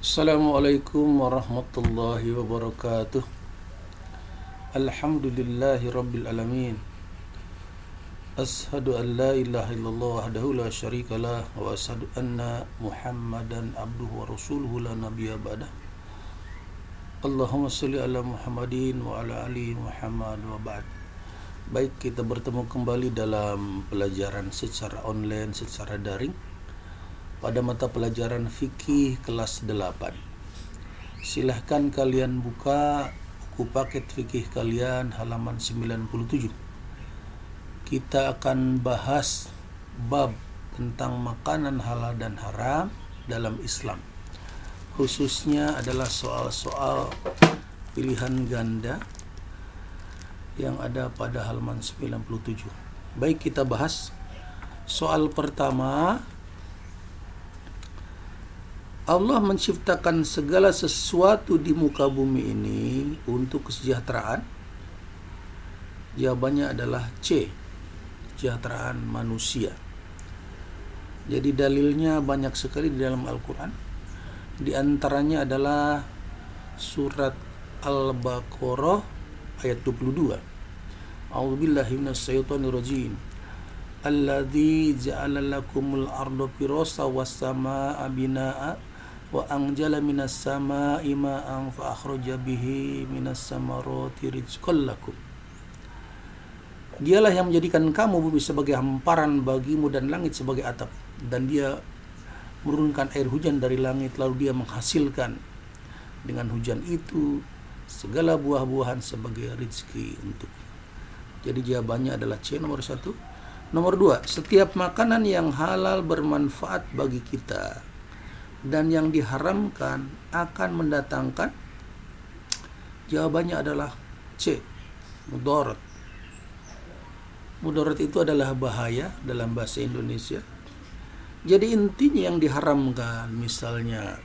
Assalamualaikum warahmatullahi wabarakatuh. Alhamdulillahi rabbil alamin. Ashhadu an la ilaha illallah wahdahu la syarika lah wa ashhadu anna Muhammadan abduhu wa rasuluhu la nabiyya ba'dah. Allahumma shalli ala Muhammadin wa ala ali Muhammad wa ba'd. Baik, kita bertemu kembali dalam pelajaran secara online, secara daring pada mata pelajaran fikih kelas 8. Silahkan kalian buka buku paket fikih kalian halaman 97. Kita akan bahas bab tentang makanan halal dan haram dalam Islam. Khususnya adalah soal-soal pilihan ganda yang ada pada halaman 97. Baik, kita bahas soal pertama. Allah menciptakan segala sesuatu di muka bumi ini untuk kesejahteraan. Jawabannya adalah C, kesejahteraan manusia. Jadi dalilnya banyak sekali di dalam Al-Quran. Di antaranya adalah surat Al-Baqarah ayat 22. A'udzubillahi minasyaitonirrajim. Alladzi ja'ala lakumul arda firasha was samaa'a binaa'a wa anjala minas samaa'i ma'an fa akhraja bihi minas samarati rizqan lakum. Dialah yang menjadikan kamu bumi sebagai hamparan bagimu dan langit sebagai atap, dan dia menurunkan air hujan dari langit, lalu dia menghasilkan dengan hujan itu segala buah-buahan sebagai rezeki untuk. Jadi jawabannya adalah C, nomor 1. Nomor 2, setiap makanan yang halal bermanfaat bagi kita dan yang diharamkan akan mendatangkan. Jawabannya adalah C, mudarat. Mudarat itu adalah bahaya dalam bahasa Indonesia. Jadi intinya yang diharamkan, misalnya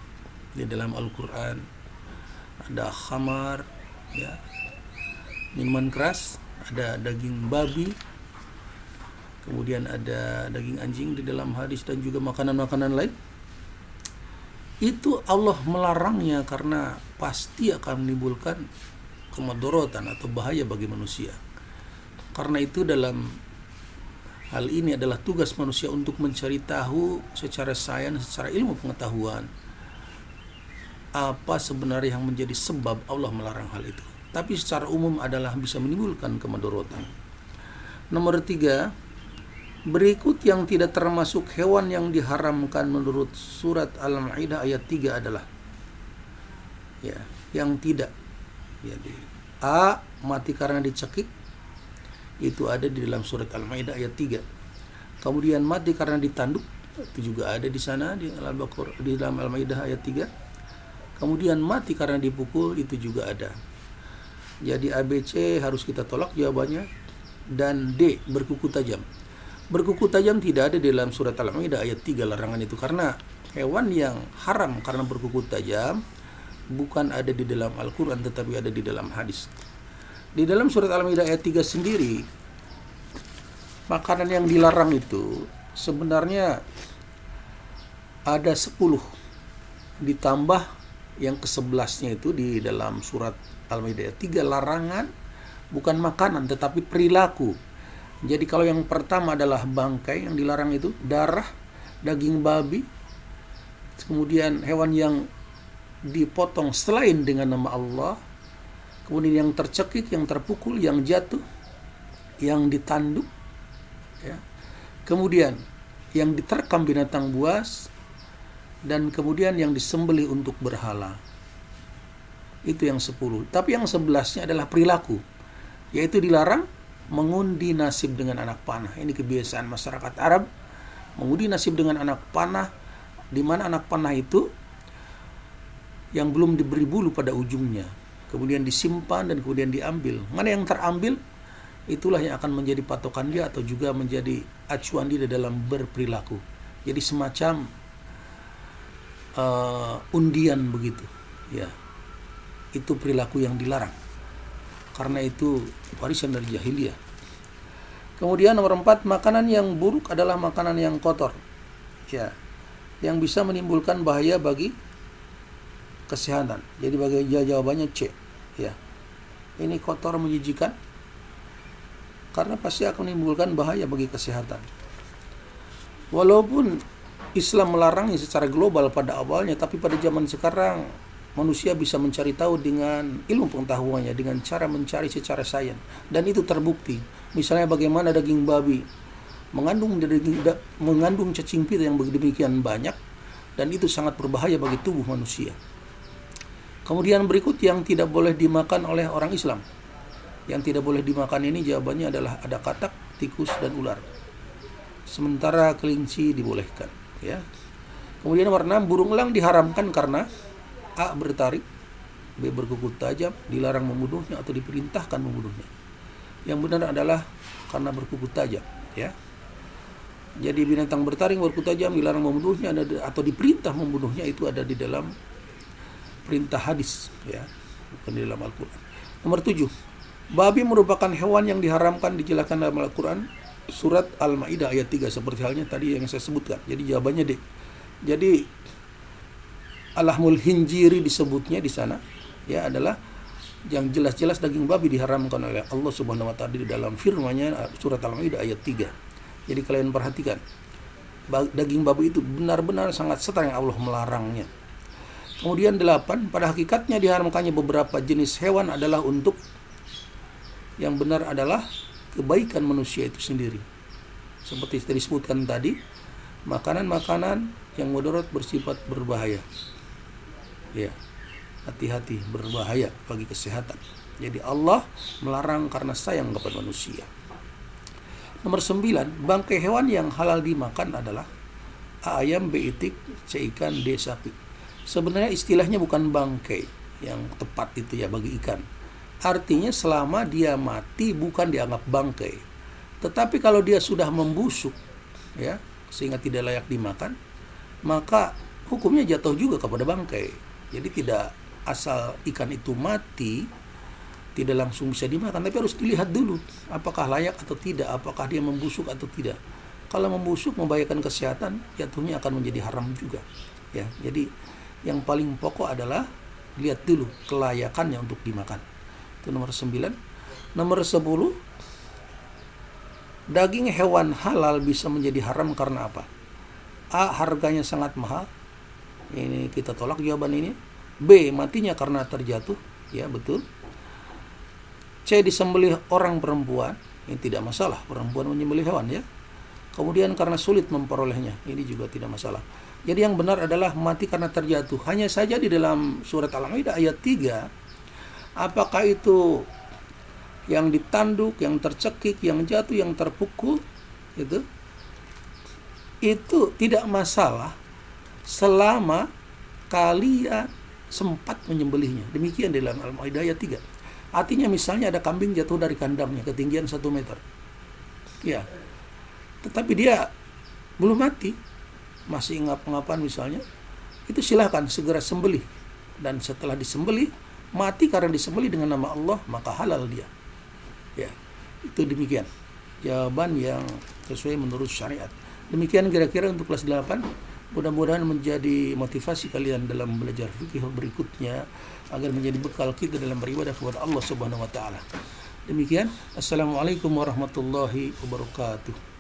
di dalam Al-Quran ada khamar, ya, minuman keras, ada daging babi, kemudian ada daging anjing di dalam hadis, dan juga makanan-makanan lain. Itu Allah melarangnya karena pasti akan menimbulkan kemadorotan atau bahaya bagi manusia. Karena itu dalam hal ini adalah tugas manusia untuk mencari tahu secara sains, secara ilmu pengetahuan, apa sebenarnya yang menjadi sebab Allah melarang hal itu. Tapi secara umum adalah bisa menimbulkan kemadorotan. Nomor 3, berikut yang tidak termasuk hewan yang diharamkan menurut surat Al-Maidah ayat 3 adalah, ya, yang tidak. Jadi A, mati karena dicekik. Itu ada di dalam surat Al-Maidah ayat 3. Kemudian mati karena ditanduk, itu juga ada di sana di Al-Baqarah, di dalam Al-Maidah ayat 3. Kemudian mati karena dipukul, itu juga ada. Jadi A, B, C harus kita tolak jawabannya. Dan D, berkuku tajam. Berkuku tajam tidak ada di dalam surat Al-Maidah ayat 3 larangan itu, karena hewan yang haram karena berkuku tajam bukan ada di dalam Al-Quran tetapi ada di dalam hadis. Di dalam surat Al-Maidah ayat 3 sendiri, makanan yang dilarang itu sebenarnya ada 10, ditambah yang ke-11-nya itu di dalam surat Al-Maidah ayat 3, larangan bukan makanan tetapi perilaku. Jadi kalau yang pertama adalah bangkai yang dilarang itu, darah, daging babi, kemudian hewan yang dipotong selain dengan nama Allah, kemudian yang tercekik, yang terpukul, yang jatuh, yang ditanduk, ya. Kemudian yang diterkam binatang buas, dan kemudian yang disembelih untuk berhala. Itu yang 10. Tapi yang 11-nya adalah perilaku, yaitu dilarang mengundi nasib dengan anak panah. Ini kebiasaan masyarakat Arab, mengundi nasib dengan anak panah, di mana anak panah itu yang belum diberi bulu pada ujungnya, kemudian disimpan dan kemudian diambil. Mana yang terambil, itulah yang akan menjadi patokan dia atau juga menjadi acuan dia dalam berperilaku. Jadi semacam undian begitu, ya. Itu perilaku yang dilarang, karena itu warisan dari jahiliyah. Kemudian nomor 4, makanan yang buruk adalah makanan yang kotor, ya, yang bisa menimbulkan bahaya bagi kesehatan. Jadi jawabannya C. Ya. Ini kotor, menjijikan, karena pasti akan menimbulkan bahaya bagi kesehatan. Walaupun Islam melarangnya secara global pada awalnya, tapi pada zaman sekarang manusia bisa mencari tahu dengan ilmu pengetahuannya, dengan cara mencari secara sains, dan itu terbukti. Misalnya bagaimana daging babi mengandung cacing pita yang demikian banyak, dan itu sangat berbahaya bagi tubuh manusia. Kemudian berikut yang tidak boleh dimakan oleh orang Islam. Yang tidak boleh dimakan ini jawabannya adalah ada katak, tikus, dan ular. Sementara kelinci dibolehkan. Ya. Kemudian nomor 6, burung elang diharamkan karena A. bertaring, B. berkuku tajam, dilarang membunuhnya atau diperintahkan membunuhnya. Yang benar adalah karena berkuku tajam. Ya. Jadi binatang bertaring, berkuku tajam, dilarang membunuhnya atau diperintah membunuhnya, itu ada di dalam perintah hadis, ya, bukan di dalam Al-Quran. Nomor 7, babi merupakan hewan yang diharamkan, dijelaskan dalam Al-Quran surat Al-Maidah ayat 3 seperti halnya tadi yang saya sebutkan. Jadi jawabannya D. Jadi Al-Lahmul Hinjiri disebutnya di sana, ya, adalah yang jelas-jelas daging babi diharamkan oleh Allah Subhanahu wa taala di dalam firman-Nya surat Al-Maidah ayat 3. Jadi kalian perhatikan, daging babi itu benar-benar sangat setar yang Allah melarangnya. Kemudian 8, pada hakikatnya diharamkannya beberapa jenis hewan adalah untuk yang benar adalah kebaikan manusia itu sendiri. Seperti disebutkan tadi, makanan-makanan yang mudarat bersifat berbahaya. Ya, hati-hati, berbahaya bagi kesehatan. Jadi Allah melarang karena sayang kepada manusia. Nomor 9, bangkai hewan yang halal dimakan adalah A. ayam, B. itik, C. ikan, D. sapi. Sebenarnya istilahnya bukan bangkai yang tepat itu ya bagi ikan. Artinya selama dia mati bukan dianggap bangkai. Tetapi kalau dia sudah membusuk, ya, sehingga tidak layak dimakan, maka hukumnya jatuh juga kepada bangkai. Jadi tidak asal ikan itu mati tidak langsung bisa dimakan, tapi harus dilihat dulu apakah layak atau tidak, apakah dia membusuk atau tidak. Kalau membusuk membahayakan kesehatan, jatuhnya akan menjadi haram juga. Ya, jadi yang paling pokok adalah lihat dulu kelayakannya untuk dimakan. Itu nomor 9. Nomor 10, daging hewan halal bisa menjadi haram karena apa? A. harganya sangat mahal. Ini kita tolak jawaban ini. B. matinya karena terjatuh. Ya, betul. C. disembelih orang perempuan. Ini tidak masalah, perempuan menyembelih hewan, ya. Kemudian karena sulit memperolehnya. Ini juga tidak masalah. Jadi yang benar adalah mati karena terjatuh. Hanya saja di dalam surat Al-Maidah ayat 3, apakah itu yang ditanduk, yang tercekik, yang jatuh, yang terpukul, itu tidak masalah selama kalian sempat menyembelihnya. Demikian di dalam Al-Maidah ayat 3. Artinya misalnya ada kambing jatuh dari kandangnya ketinggian 1 meter. Ya. Tetapi dia belum mati, masih ngap-ngapan misalnya, itu silahkan segera sembelih. Dan setelah disembelih, mati karena disembelih dengan nama Allah, maka halal dia. Ya, itu demikian jawaban yang sesuai menurut syariat. Demikian kira-kira untuk kelas 8. Mudah-mudahan menjadi motivasi kalian dalam belajar fikih berikutnya agar menjadi bekal kita dalam beribadah kepada Allah Subhanahu wa taala. Demikian, assalamualaikum warahmatullahi wabarakatuh.